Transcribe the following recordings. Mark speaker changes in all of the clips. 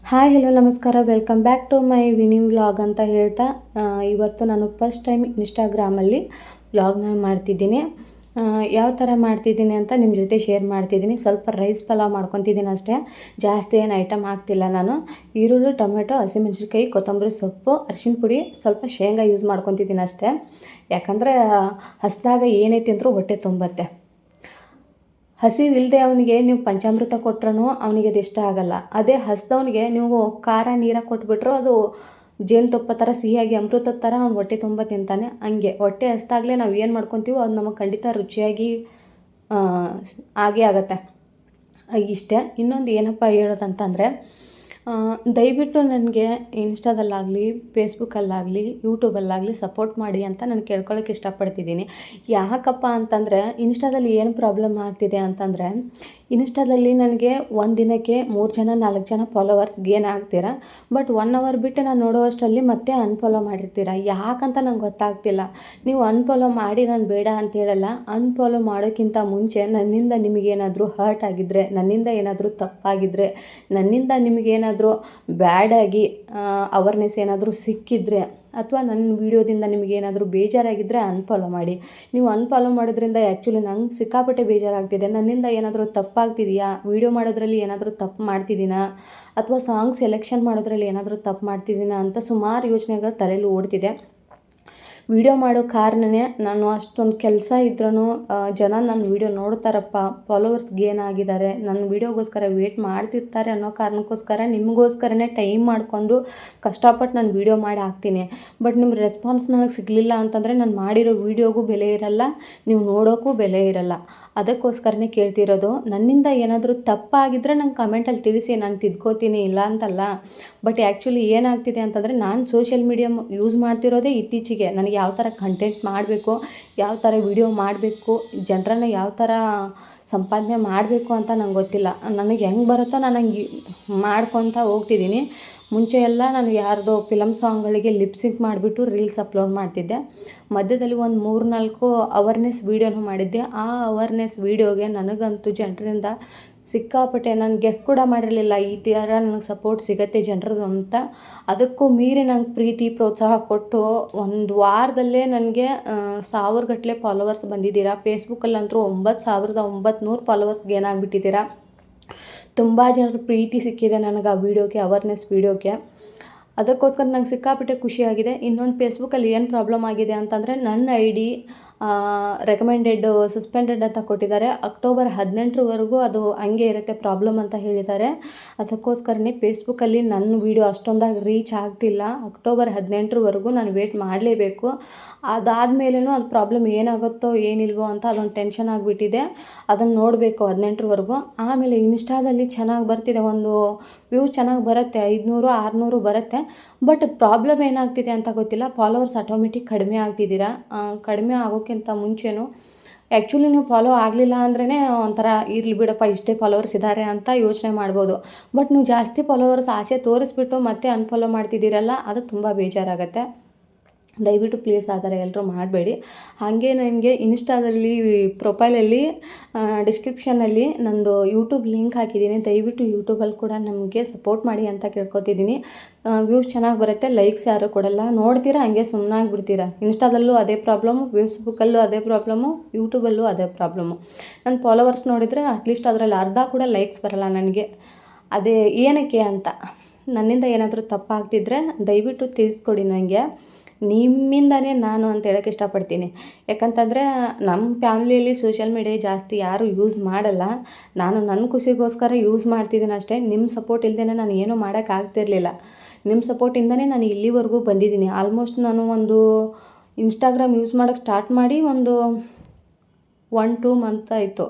Speaker 1: Hi hello ನಮಸ್ಕಾರ, welcome back to my Vini vlog ಅಂತ ಹೇಳ್ತಾ ಇವತ್ತು ನಾನು ಫಸ್ಟ್ ಟೈಮ್ ಇನ್ಸ್ಟಾಗ್ರಾಮಲ್ಲಿ ವ್ಲಾಗ್ನ ಮಾಡ್ತಿದ್ದೀನಿ. ಯಾವ ಥರ ಮಾಡ್ತಿದ್ದೀನಿ ಅಂತ ನಿಮ್ಮ ಜೊತೆ ಶೇರ್ ಮಾಡ್ತಿದ್ದೀನಿ. ಸ್ವಲ್ಪ ರೈಸ್ ಪಲಾವ್ ಮಾಡ್ಕೊತಿದ್ದೀನಿ ಅಷ್ಟೇ, ಜಾಸ್ತಿ ಏನು ಐಟಮ್ ಹಾಕ್ತಿಲ್ಲ ನಾನು. ಈರುಳ್ಳಿ, ಟೊಮೆಟೊ, ಹಸಿಮೆಣ್ಸಿನ್ಕಾಯಿ, ಕೊತ್ತಂಬರಿ ಸೊಪ್ಪು, ಅರಿಶಿನ ಪುಡಿ, ಸ್ವಲ್ಪ ಶೇಂಗಾ ಯೂಸ್ ಮಾಡ್ಕೊತಿದ್ದೀನಿ ಅಷ್ಟೇ. ಯಾಕಂದರೆ ಹಸಿದಾಗ ಏನೇ ತಿಂದರೂ ಹೊಟ್ಟೆ ತುಂಬತ್ತೆ. ಹಸಿವಿಲ್ಲದೆ ಅವನಿಗೆ ನೀವು ಪಂಚಾಮೃತ ಕೊಟ್ರೂ ಅವನಿಗೆ ಅದು ಇಷ್ಟ ಆಗಲ್ಲ. ಅದೇ ಹಸಿದವನಿಗೆ ನೀವು ಖಾರ ನೀರಾಗಿ ಕೊಟ್ಬಿಟ್ರು ಅದು ಜೇನುತುಪ್ಪ ಥರ ಸಿಹಿಯಾಗಿ ಅಮೃತದ ಥರ ಅವ್ನು ಹೊಟ್ಟೆ ತುಂಬ ತಿಂತಾನೆ. ಹಂಗೆ ಹೊಟ್ಟೆ ಹಸಿದಾಗಲೇ ನಾವು ಏನು ಮಾಡ್ಕೊತೀವೋ ಅದು ನಮಗೆ ಖಂಡಿತ ರುಚಿಯಾಗಿ ಆಗೇ ಆಗುತ್ತೆ. ಇಷ್ಟೇ. ಇನ್ನೊಂದು ಏನಪ್ಪ ಹೇಳೋದಂತಂದರೆ, ದಯವಿಟ್ಟು ನನಗೆ ಇನ್ಸ್ಟಾದಲ್ಲಾಗಲಿ, ಫೇಸ್ಬುಕ್ಕಲ್ಲಾಗಲಿ, ಯೂಟ್ಯೂಬಲ್ಲಾಗಲಿ ಸಪೋರ್ಟ್ ಮಾಡಿ ಅಂತ ನಾನು ಕೇಳ್ಕೊಳ್ಳೋಕೆ ಇಷ್ಟಪಡ್ತಿದ್ದೀನಿ. ಯಾಕಪ್ಪ ಅಂತಂದರೆ, ಇನ್ಸ್ಟಾದಲ್ಲಿ ಏನು ಪ್ರಾಬ್ಲಮ್ ಆಗ್ತಿದೆ ಅಂತಂದರೆ, ಇನ್ಸ್ಟಾದಲ್ಲಿ ನನಗೆ ಒಂದು ದಿನಕ್ಕೆ 3 ಜನ 4 ಜನ ಫಾಲೋವರ್ಸ್ ಗೇನ್ ಆಗ್ತೀರಾ. ಬಟ್ 1 ಅವರ್ ಬಿಟ್ಟು ನಾನು ನೋಡುವಷ್ಟರಲ್ಲಿ ಮತ್ತೆ ಅನ್ಫಾಲೋ ಮಾಡಿರ್ತೀರ. ಯಾಕಂತ ನಂಗೆ ಗೊತ್ತಾಗ್ತಿಲ್ಲ. ನೀವು ಅನ್ಫಾಲೋ ಮಾಡಿ, ನಾನು ಬೇಡ ಅಂತ ಹೇಳಲ್ಲ. ಅನ್ಫಾಲೋ ಮಾಡೋಕ್ಕಿಂತ ಮುಂಚೆ ನನ್ನಿಂದ ನಿಮಗೇನಾದರೂ ಹರ್ಟ್ ಆಗಿದ್ದರೆ, ನನ್ನಿಂದ ಏನಾದರೂ ತಪ್ಪಾಗಿದ್ದರೆ, ನನ್ನಿಂದ ನಿಮಗೇನಾದರೂ ಬ್ಯಾಡಾಗಿ ಅವೇರ್ನೆಸ್ ಏನಾದರೂ ಸಿಕ್ಕಿದರೆ, ಅಥವಾ ನನ್ನ ವೀಡಿಯೋದಿಂದ ನಿಮಗೇನಾದರೂ ಬೇಜಾರಾಗಿದ್ದರೆ ಅನ್ಫಾಲೋ ಮಾಡಿ. ನೀವು ಅನ್ಫಾಲೋ ಮಾಡೋದ್ರಿಂದ ಆ್ಯಕ್ಚುಲಿ ನಂಗೆ ಸಿಕ್ಕಾಪಟ್ಟೆ ಬೇಜಾರಾಗ್ತಿದೆ. ನನ್ನಿಂದ ಏನಾದರೂ ತಪ್ಪಾಗ್ತಿದೆಯಾ, ವೀಡಿಯೋ ಮಾಡೋದ್ರಲ್ಲಿ ಏನಾದರೂ ತಪ್ಪು ಮಾಡ್ತಿದ್ದೀನಾ, ಅಥವಾ ಸಾಂಗ್ ಸೆಲೆಕ್ಷನ್ ಮಾಡೋದ್ರಲ್ಲಿ ಏನಾದರೂ ತಪ್ಪು ಮಾಡ್ತಿದ್ದೀನಾ ಅಂತ ಸುಮಾರು ಯೋಚನೆಗಳು ತಲೆಯಲ್ಲಿ ಓಡ್ತಿದೆ. ವೀಡಿಯೋ ಮಾಡೋ ಕಾರಣನೇ ನಾನು ಅಷ್ಟೊಂದು ಕೆಲಸ ಇದ್ರೂ ಜನ ನನ್ನ ವೀಡಿಯೋ ನೋಡ್ತಾರಪ್ಪ, ಫಾಲೋವರ್ಸ್ ಗೇನ್ ಆಗಿದ್ದಾರೆ, ನನ್ನ ವೀಡಿಯೋಗೋಸ್ಕರ ವೇಟ್ ಮಾಡ್ತಿರ್ತಾರೆ ಅನ್ನೋ ಕಾರಣಕ್ಕೋಸ್ಕರ ನಿಮಗೋಸ್ಕರನೇ ಟೈಮ್ ಮಾಡಿಕೊಂಡು ಕಷ್ಟಪಟ್ಟು ನಾನು ವೀಡಿಯೋ ಮಾಡಿ ಹಾಕ್ತೀನಿ. ಬಟ್ ನಿಮ್ಮ ರೆಸ್ಪಾನ್ಸ್ ನನಗೆ ಸಿಗಲಿಲ್ಲ ಅಂತಂದರೆ ನಾನು ಮಾಡಿರೋ ವೀಡಿಯೋಗೂ ಬೆಲೆ ಇರಲ್ಲ, ನೀವು ನೋಡೋಕ್ಕೂ ಬೆಲೆ ಇರಲ್ಲ. ಅದಕ್ಕೋಸ್ಕರನೇ ಕೇಳ್ತಿರೋದು. ನನ್ನಿಂದ ಏನಾದರೂ ತಪ್ಪಾಗಿದ್ದರೆ ನಂಗೆ ಕಮೆಂಟಲ್ಲಿ ತಿಳಿಸಿ, ನಾನು ತಿದ್ಕೋತೀನಿ, ಇಲ್ಲ ಅಂತಲ್ಲ. ಬಟ್ ಆ್ಯಕ್ಚುಲಿ ಏನಾಗ್ತಿದೆ ಅಂತಂದರೆ, ನಾನು ಸೋಷಿಯಲ್ ಮೀಡಿಯಾ ಯೂಸ್ ಮಾಡ್ತಿರೋದೇ ಇತ್ತೀಚೆಗೆ. ನನಗೆ ಯಾವ ಥರ ಕಂಟೆಂಟ್ ಮಾಡಬೇಕು, ಯಾವ ಥರ ವೀಡಿಯೋ ಮಾಡಬೇಕು, ಜನರನ್ನ ಯಾವ ಥರ ಸಂಪಾದನೆ ಮಾಡಬೇಕು ಅಂತ ನಂಗೆ ಗೊತ್ತಿಲ್ಲ. ನನಗೆ ಹೆಂಗೆ ಬರುತ್ತೋ ನಾನು ಹಂಗೆ ಮಾಡ್ಕೊತ ಹೋಗ್ತಿದ್ದೀನಿ. ಮುಂಚೆ ಎಲ್ಲ ನಾನು ಯಾರ್ದೋ ಫಿಲಮ್ ಸಾಂಗ್ಗಳಿಗೆ ಲಿಪ್ಸಿಂಕ್ ಮಾಡಿಬಿಟ್ಟು ರೀಲ್ಸ್ ಅಪ್ಲೋಡ್ ಮಾಡ್ತಿದ್ದೆ. ಮಧ್ಯದಲ್ಲಿ ಒಂದು 3-4 ಅವೇರ್ನೆಸ್ ವೀಡಿಯೋನೂ ಮಾಡಿದ್ದೆ. ಆ ಅವೇರ್ನೆಸ್ ವೀಡಿಯೋಗೆ ನನಗಂತೂ ಜನರಿಂದ ಸಿಕ್ಕಾಪಟ್ಟೆ, ನಾನು ಗೆಸ್ ಕೂಡ ಮಾಡಿರಲಿಲ್ಲ ಈ ಥರ ನನಗೆ ಸಪೋರ್ಟ್ ಸಿಗುತ್ತೆ ಜನರದು ಅಂತ. ಅದಕ್ಕೂ ಮೀರಿ ನಂಗೆ ಪ್ರೀತಿ ಪ್ರೋತ್ಸಾಹ ಕೊಟ್ಟು 1 ವಾರದಲ್ಲೇ ನನಗೆ 1000 ಗಟ್ಟಲೆ ಫಾಲೋವರ್ಸ್ ಬಂದಿದ್ದೀರಾ. ಫೇಸ್ಬುಕ್ಕಲ್ಲಂತೂ 9900 ಫಾಲೋವರ್ಸ್ ಗೇನ್ ಆಗಿಬಿಟ್ಟಿದ್ದೀರಾ. ತುಂಬ ಜನರ ಪ್ರೀತಿ ಸಿಕ್ಕಿದೆ ನನಗೆ ಆ ವೀಡಿಯೋಗೆ, ಅವೇರ್ನೆಸ್ ವೀಡಿಯೋಗೆ. ಅದಕ್ಕೋಸ್ಕರ ನಂಗೆ ಸಿಕ್ಕಾಪಟ್ಟೆ ಖುಷಿಯಾಗಿದೆ. ಇನ್ನೊಂದು ಫೇಸ್ಬುಕ್ಕಲ್ಲಿ ಏನು ಪ್ರಾಬ್ಲಮ್ ಆಗಿದೆ ಅಂತಂದರೆ, ನನ್ನ ID ರೆಕಮೆಂಡೆಡ್ ಸಸ್ಪೆಂಡೆಡ್ ಅಂತ ಕೊಟ್ಟಿದ್ದಾರೆ. ಅಕ್ಟೋಬರ್ 18ರವರೆಗೂ ಅದು ಹಂಗೆ ಇರುತ್ತೆ ಪ್ರಾಬ್ಲಮ್ ಅಂತ ಹೇಳಿದ್ದಾರೆ. ಅದಕ್ಕೋಸ್ಕರನೇ ಫೇಸ್ಬುಕ್ಕಲ್ಲಿ ನನ್ನ ವೀಡಿಯೋ ಅಷ್ಟೊಂದಾಗಿ ರೀಚ್ ಆಗ್ತಿಲ್ಲ. ಅಕ್ಟೋಬರ್ 18ರವರೆಗೂ ನಾನು ವೇಟ್ ಮಾಡಲೇಬೇಕು. ಅದಾದಮೇಲೂ ಅದು ಪ್ರಾಬ್ಲಮ್ ಏನಾಗುತ್ತೋ ಏನಿಲ್ವೋ ಅಂತ ಅದೊಂದು ಟೆನ್ಷನ್ ಆಗಿಬಿಟ್ಟಿದೆ. ಅದನ್ನು ನೋಡಬೇಕು 18ರವರೆಗೂ. ಆಮೇಲೆ ಇನ್ಸ್ಟಾದಲ್ಲಿ ಚೆನ್ನಾಗಿ ಬರ್ತಿದೆ, ಒಂದು ವ್ಯೂಸ್ ಚೆನ್ನಾಗಿ ಬರುತ್ತೆ, 500-600 ಬರುತ್ತೆ. ಬಟ್ ಪ್ರಾಬ್ಲಮ್ ಏನಾಗ್ತಿದೆ ಅಂತ ಗೊತ್ತಿಲ್ಲ. ಫಾಲೋವರ್ಸ್ ಆಟೋಮೆಟಿಕ್ ಕಡಿಮೆ ಆಗ್ತಿದ್ದೀರಾ. ಕಡಿಮೆ ಆಗೋಕ್ಕಿಂತ ಮುಂಚೆನೂ ಆ್ಯಕ್ಚುಲಿ ನೀವು ಫಾಲೋ ಆಗಲಿಲ್ಲ ಅಂದ್ರೇ ಒಂಥರ ಇರಲಿ ಬಿಡಪ್ಪ, ಇಷ್ಟೇ ಫಾಲೋವರ್ಸ್ ಇದ್ದಾರೆ ಅಂತ ಯೋಚನೆ ಮಾಡ್ಬೋದು. ಬಟ್ ನೀವು ಜಾಸ್ತಿ ಫಾಲೋವರ್ಸ್ ಆಸೆ ತೋರಿಸ್ಬಿಟ್ಟು ಮತ್ತೆ ಅನ್ಫಾಲೋ ಮಾಡ್ತಿದ್ದೀರಲ್ಲ, ಅದು ತುಂಬ ಬೇಜಾರಾಗುತ್ತೆ. ದಯವಿಟ್ಟು ಪ್ಲೀಸ್ ಆ ಥರ ಎಲ್ಲರೂ ಮಾಡಬೇಡಿ. ಹಾಗೆ ನನಗೆ ಇನ್ಸ್ಟಾದಲ್ಲಿ ಪ್ರೊಫೈಲಲ್ಲಿ ಡಿಸ್ಕ್ರಿಪ್ಷನಲ್ಲಿ ನಂದು ಯೂಟ್ಯೂಬ್ ಲಿಂಕ್ ಹಾಕಿದ್ದೀನಿ. ದಯವಿಟ್ಟು ಯೂಟ್ಯೂಬಲ್ಲಿ ಕೂಡ ನಮಗೆ ಸಪೋರ್ಟ್ ಮಾಡಿ ಅಂತ ಕೇಳ್ಕೊತಿದ್ದೀನಿ. ವ್ಯೂಸ್ ಚೆನ್ನಾಗಿ ಬರುತ್ತೆ, ಲೈಕ್ಸ್ ಯಾರೂ ಕೊಡಲ್ಲ, ನೋಡ್ತೀರಾ ಹಂಗೆ ಸುಮ್ಮನಾಗ್ಬಿಡ್ತೀರಾ. ಇನ್ಸ್ಟಾದಲ್ಲೂ ಅದೇ ಪ್ರಾಬ್ಲಮ್ಮು, ಫೇಸ್ಬುಕ್ಕಲ್ಲೂ ಅದೇ ಪ್ರಾಬ್ಲಮ್ಮು, ಯೂಟ್ಯೂಬಲ್ಲೂ ಅದೇ ಪ್ರಾಬ್ಲಮ್ಮು. ನನ್ನ ಫಾಲೋವರ್ಸ್ ನೋಡಿದರೆ ಅಟ್ಲೀಸ್ಟ್ ಅದರಲ್ಲಿ ಅರ್ಧ ಕೂಡ ಲೈಕ್ಸ್ ಬರೋಲ್ಲ ನನಗೆ. ಅದೇ ಏನಕ್ಕೆ ಅಂತ, ನನ್ನಿಂದ ಏನಾದರೂ ತಪ್ಪಾಗ್ತಿದ್ರೆ ದಯವಿಟ್ಟು ತಿಳಿಸ್ಕೊಡಿ ನನಗೆ. ನಿಮ್ಮಿಂದನೇ ನಾನು ಅಂತ ಹೇಳೋಕ್ಕೆ ಇಷ್ಟಪಡ್ತೀನಿ. ಯಾಕಂತಂದರೆ ನಮ್ಮ ಫ್ಯಾಮ್ಲಿಯಲ್ಲಿ ಸೋಷಿಯಲ್ ಮೀಡಿಯಾ ಜಾಸ್ತಿ ಯಾರೂ ಯೂಸ್ ಮಾಡಲ್ಲ. ನಾನು ನನ್ನ ಖುಷಿಗೋಸ್ಕರ ಯೂಸ್ ಮಾಡ್ತಿದ್ದೀನಿ ಅಷ್ಟೇ. ನಿಮ್ಮ ಸಪೋರ್ಟ್ ಇಲ್ಲದೇ ನಾನು ಏನೂ ಮಾಡೋಕ್ಕಾಗ್ತಿರ್ಲಿಲ್ಲ. ನಿಮ್ಮ ಸಪೋರ್ಟಿಂದನೇ ನಾನು ಇಲ್ಲಿವರೆಗೂ ಬಂದಿದ್ದೀನಿ. ಆಲ್ಮೋಸ್ಟ್ ನಾನು ಒಂದು ಇನ್ಸ್ಟಾಗ್ರಾಮ್ ಯೂಸ್ ಮಾಡೋಕ್ಕೆ ಸ್ಟಾರ್ಟ್ ಮಾಡಿ ಒಂದು 1-2 ಮಂತ್ ಆಯಿತು.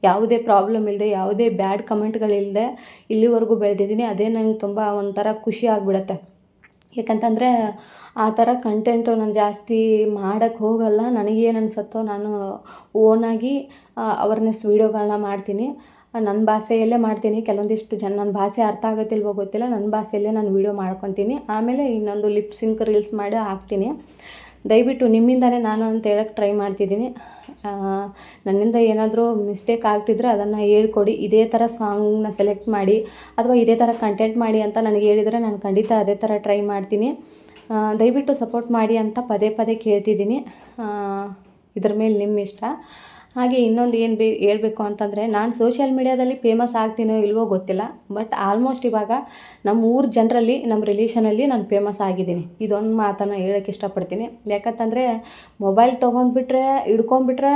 Speaker 1: ಯಾವುದೇ ಪ್ರಾಬ್ಲಮ್ ಇಲ್ಲದೆ, ಯಾವುದೇ ಬ್ಯಾಡ್ ಕಮೆಂಟ್ಗಳಿಲ್ಲದೆ ಇಲ್ಲಿವರೆಗೂ ಬೆಳೆದಿದ್ದೀನಿ. ಅದೇ ನಂಗೆ ತುಂಬ ಒಂಥರ ಖುಷಿ ಆಗಿಬಿಡತ್ತೆ. ಯಾಕಂತಂದರೆ ಆ ಥರ ಕಂಟೆಂಟು ನಾನು ಜಾಸ್ತಿ ಮಾಡೋಕ್ಕೆ ಹೋಗಲ್ಲ. ನನಗೇನು ಅನಿಸುತ್ತೋ ನಾನು ಓನಾಗಿ ಅವೇರ್ನೆಸ್ ವೀಡಿಯೋಗಳನ್ನ ಮಾಡ್ತೀನಿ. ನನ್ನ ಭಾಷೆಯಲ್ಲೇ ಮಾಡ್ತೀನಿ. ಕೆಲವೊಂದಿಷ್ಟು ಜನ ನನ್ನ ಭಾಷೆ ಅರ್ಥ ಆಗುತ್ತಿಲ್ವೋ ಗೊತ್ತಿಲ್ಲ, ನನ್ನ ಭಾಷೆಯಲ್ಲೇ ನಾನು ವೀಡಿಯೋ ಮಾಡ್ಕೊತೀನಿ. ಆಮೇಲೆ ಇನ್ನೊಂದು ಲಿಪ್ ಸಿಂಕ್ ರೀಲ್ಸ್ ಮಾಡಿ ಹಾಕ್ತೀನಿ. ದಯವಿಟ್ಟು ನಿಮ್ಮಿಂದನೇ ನಾನು ಅಂತ ಹೇಳಕ್ಕೆ ಟ್ರೈ ಮಾಡ್ತಿದ್ದೀನಿ. ನನ್ನಿಂದ ಏನಾದರೂ ಮಿಸ್ಟೇಕ್ ಆಗ್ತಿದ್ರೆ ಅದನ್ನು ಹೇಳ್ಕೊಡಿ. ಇದೇ ಥರ ಸಾಂಗ್ನ ಸೆಲೆಕ್ಟ್ ಮಾಡಿ ಅಥವಾ ಇದೇ ಥರ ಕಂಟೆಂಟ್ ಮಾಡಿ ಅಂತ ನನಗೆ ಹೇಳಿದರೆ ನಾನು ಖಂಡಿತ ಅದೇ ಥರ ಟ್ರೈ ಮಾಡ್ತೀನಿ. ದಯವಿಟ್ಟು ಸಪೋರ್ಟ್ ಮಾಡಿ ಅಂತ ಪದೇ ಪದೇ ಕೇಳ್ತಿದ್ದೀನಿ. ಇದ್ರ ಮೇಲೆ ನಿಮ್ಮ ಇಷ್ಟ. ಹಾಗೆ ಇನ್ನೊಂದು ಏನು ಹೇಳ್ಬೇಕು ಅಂತಂದರೆ, ನಾನು ಸೋಷಿಯಲ್ ಮೀಡ್ಯಾದಲ್ಲಿ ಫೇಮಸ್ ಆಗ್ತೀನೋ ಇಲ್ವೋ ಗೊತ್ತಿಲ್ಲ, ಬಟ್ ಆಲ್ಮೋಸ್ಟ್ ಇವಾಗ ನಮ್ಮ ಊರ ಜನರಲ್ಲಿ, ನಮ್ಮ ರಿಲೇಷನಲ್ಲಿ ನಾನು ಫೇಮಸ್ ಆಗಿದ್ದೀನಿ. ಇದೊಂದು ಮಾತನ್ನು ಹೇಳೋಕ್ಕೆ ಇಷ್ಟಪಡ್ತೀನಿ. ಯಾಕಂತಂದರೆ ಮೊಬೈಲ್ ತೊಗೊಂಡ್ಬಿಟ್ರೆ ಹಿಡ್ಕೊಂಡ್ಬಿಟ್ರೆ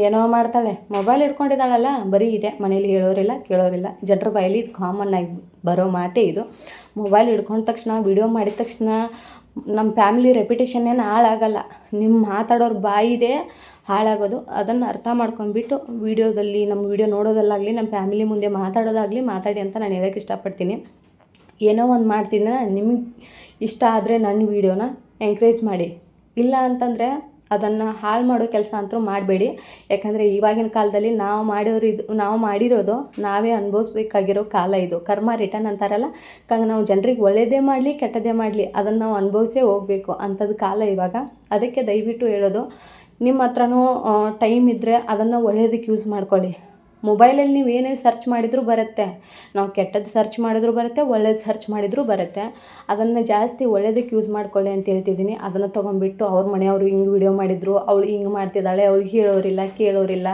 Speaker 1: ಏನೋ ಮಾಡ್ತಾಳೆ, ಮೊಬೈಲ್ ಹಿಡ್ಕೊಂಡಿದ್ದಾಳಲ್ಲ ಬರೀ ಇದೆ, ಮನೇಲಿ ಹೇಳೋರಿಲ್ಲ ಕೇಳೋರಿಲ್ಲ. ಜನರ ಬಾಯಲ್ಲಿ ಇದು ಕಾಮನ್ ಆಗಿ ಬರೋ ಮಾತೇ ಇದು. ಮೊಬೈಲ್ ಹಿಡ್ಕೊಂಡ ತಕ್ಷಣ, ವಿಡಿಯೋ ಮಾಡಿದ ತಕ್ಷಣ ನಮ್ಮ ಫ್ಯಾಮಿಲಿ ರೆಪ್ಯುಟೇಷನ್ ಏನು ಹಾಳಾಗಲ್ಲ, ನಿಮ್ಮ ಮಾತಾಡೋರು ಬಾಯಿದೆ ಹಾಳಾಗೋದು. ಅದನ್ನು ಅರ್ಥ ಮಾಡ್ಕೊಂಬಿಟ್ಟು ವೀಡಿಯೋದಲ್ಲಿ, ನಮ್ಮ ವೀಡಿಯೋ ನೋಡೋದಲ್ಲಾಗಲಿ, ನಮ್ಮ ಫ್ಯಾಮಿಲಿ ಮುಂದೆ ಮಾತಾಡೋದಾಗಲಿ ಮಾತಾಡಿ ಅಂತ ನಾನು ಹೇಳೋಕ್ಕೆ ಇಷ್ಟಪಡ್ತೀನಿ. ಏನೋ ಒಂದು ಮಾಡ್ತೀನಿ, ನಿಮಗೆ ಇಷ್ಟ ಆದರೆ ನನ್ನ ವೀಡಿಯೋನ ಎಂಕರೇಜ್ ಮಾಡಿ, ಇಲ್ಲ ಅಂತಂದರೆ ಅದನ್ನು ಹಾಳು ಮಾಡೋ ಕೆಲಸ ಅಂತೂ ಮಾಡಬೇಡಿ. ಯಾಕಂದರೆ ಇವಾಗಿನ ಕಾಲದಲ್ಲಿ ನಾವು ಮಾಡಿರೋದು ನಾವೇ ಅನುಭವಿಸ್ಬೇಕಾಗಿರೋ ಕಾಲ ಇದು. ಕರ್ಮ ರಿಟರ್ನ್ ಅಂತಾರಲ್ಲ, ನಾವು ಜನರಿಗೆ ಒಳ್ಳೆಯದೇ ಮಾಡಲಿ ಕೆಟ್ಟದ್ದೇ ಮಾಡಲಿ ಅದನ್ನು ನಾವು ಅನುಭವಿಸೇ ಹೋಗಬೇಕು ಅಂಥದ್ದು ಕಾಲ ಇವಾಗ. ಅದಕ್ಕೆ ದಯವಿಟ್ಟು ಹೇಳೋದು, ನಿಮ್ಮ ಹತ್ರನೂ ಟೈಮ್ ಇದ್ದರೆ ಅದನ್ನು ಒಳ್ಳೆಯದಕ್ಕೆ ಯೂಸ್ ಮಾಡ್ಕೊಳ್ಳಿ. ಮೊಬೈಲಲ್ಲಿ ನೀವು ಏನೇ ಸರ್ಚ್ ಮಾಡಿದರೂ ಬರುತ್ತೆ. ನಾವು ಕೆಟ್ಟದ್ದು ಸರ್ಚ್ ಮಾಡಿದ್ರೂ ಬರುತ್ತೆ, ಒಳ್ಳೇದು ಸರ್ಚ್ ಮಾಡಿದರೂ ಬರುತ್ತೆ. ಅದನ್ನು ಜಾಸ್ತಿ ಒಳ್ಳೆಯದಕ್ಕೆ ಯೂಸ್ ಮಾಡ್ಕೊಳ್ಳಿ ಅಂತ ಹೇಳ್ತಿದ್ದೀನಿ. ಅದನ್ನು ತೊಗೊಂಡ್ಬಿಟ್ಟು ಅವ್ರ ಮನೆಯವರು ಹಿಂಗೆ ವಿಡಿಯೋ ಮಾಡಿದರು, ಅವಳು ಹಿಂಗೆ ಮಾಡ್ತಿದ್ದಾಳೆ, ಅವಳಿಗೆ ಹೇಳೋರಿಲ್ಲ ಕೇಳೋರಿಲ್ಲ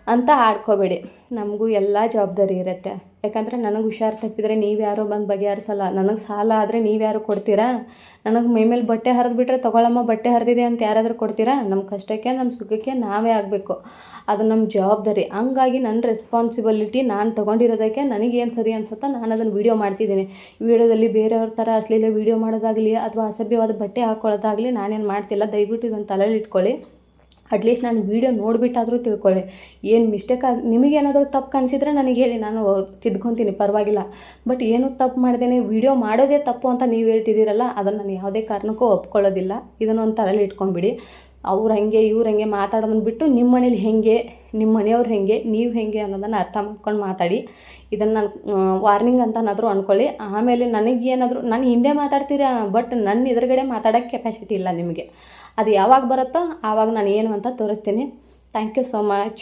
Speaker 1: ಅಂತ ಆಡ್ಕೋಬೇಡಿ. ನಮಗೂ ಎಲ್ಲ ಜವಾಬ್ದಾರಿ ಇರುತ್ತೆ. ಯಾಕಂದರೆ ನನಗೆ ಹುಷಾರು ತಪ್ಪಿದರೆ ನೀವು ಯಾರೋ ಬಂದು ಬಗೆಹರಿಸಲ್ಲ. ನನಗೆ ಸಾಲ ಆದರೆ ನೀವು ಯಾರು ಕೊಡ್ತೀರಾ? ನನಗೆ ಮೈ ಮೇಲೆ ಬಟ್ಟೆ ಹರಿದ್ಬಿಟ್ರೆ ತೊಗೊಳಮ್ಮ ಬಟ್ಟೆ ಹರಿದಿದೆ ಅಂತ ಯಾರಾದರೂ ಕೊಡ್ತೀರಾ? ನಮ್ಮ ಕಷ್ಟಕ್ಕೆ ನಮ್ಮ ಸುಖಕ್ಕೆ ನಾವೇ ಆಗಬೇಕು. ಅದು ನಮ್ಮ ಜವಾಬ್ದಾರಿ. ಹಂಗಾಗಿ ನನ್ನ ರೆಸ್ಪಾನ್ಸಿಬಿಲಿಟಿ ನಾನು ತೊಗೊಂಡಿರೋದಕ್ಕೆ ನನಗೇನು ಸರಿ ಅನ್ಸುತ್ತೋ ನಾನು ಅದನ್ನು ವೀಡಿಯೋ ಮಾಡ್ತಿದ್ದೀನಿ. ವೀಡಿಯೋದಲ್ಲಿ ಬೇರೆಯವ್ರ ಥರ ಅಶ್ಲೀಲ ವೀಡಿಯೋ ಮಾಡೋದಾಗಲಿ ಅಥವಾ ಅಸಭ್ಯವಾದ ಬಟ್ಟೆ ಹಾಕ್ಕೊಳ್ಳೋದಾಗಲಿ ನಾನೇನು ಮಾಡ್ತಿಲ್ಲ. ದಯವಿಟ್ಟು ಇದನ್ನು ತಲೆಯಲ್ಲಿ ಇಟ್ಕೊಳ್ಳಿ. ಅಟ್ಲೀಸ್ಟ್ ನಾನು ವೀಡಿಯೋ ನೋಡಿಬಿಟ್ಟಾದರೂ ತಿಳ್ಕೊಳ್ಳಿ. ಏನು ಮಿಸ್ಟೇಕ್ ನಿಮಗೇನಾದರೂ ತಪ್ಪು ಕಾಣಿಸಿದ್ರೆ ನನಗೆ ಹೇಳಿ, ನಾನು ತಿದ್ಕೊತೀನಿ, ಪರವಾಗಿಲ್ಲ. ಬಟ್ ಏನು ತಪ್ಪು ಮಾಡ್ದೇನೆ ವೀಡಿಯೋ ಮಾಡೋದೇ ತಪ್ಪು ಅಂತ ನೀವು ಹೇಳ್ತಿದ್ದೀರಲ್ಲ, ಅದನ್ನು ನಾನು ಯಾವುದೇ ಕಾರಣಕ್ಕೂ ಒಪ್ಕೊಳ್ಳೋದಿಲ್ಲ. ಇದನ್ನೊಂದು ತಲೆಯಲ್ಲಿ ಇಟ್ಕೊಂಬಿಡಿ. ಅವ್ರು ಹಾಗೆ ಇವ್ರು ಹಾಗೆ ಮಾತಾಡೋದನ್ನ ಬಿಟ್ಟು ನಿಮ್ಮ ಮನೇಲಿ ಹೇಗೆ, ನಿಮ್ಮ ಮನೆಯವ್ರು ಹೇಗೆ, ನೀವು ಹೇಗೆ ಅನ್ನೋದನ್ನು ಅರ್ಥ ಮಾಡ್ಕೊಂಡು ಮಾತಾಡಿ. ಇದನ್ನು ನಾನು ವಾರ್ನಿಂಗ್ ಅಂತನಾದರೂ ಅಂದ್ಕೊಳ್ಳಿ. ಆಮೇಲೆ ನನಗೇನಾದರೂ, ನಾನು ಹಿಂದೆ ಮಾತಾಡ್ತೀರಾ, ಬಟ್ ನನ್ನ ಎದುರುಗಡೆ ಮಾತಾಡೋಕ್ಕೆ ಕೆಪಾಸಿಟಿ ಇಲ್ಲ ನಿಮಗೆ. ಅದು ಯಾವಾಗ ಬರುತ್ತೋ ಆವಾಗ ನಾನು ಏನು ಅಂತ ತೋರಿಸ್ತೀನಿ. Thank you so much.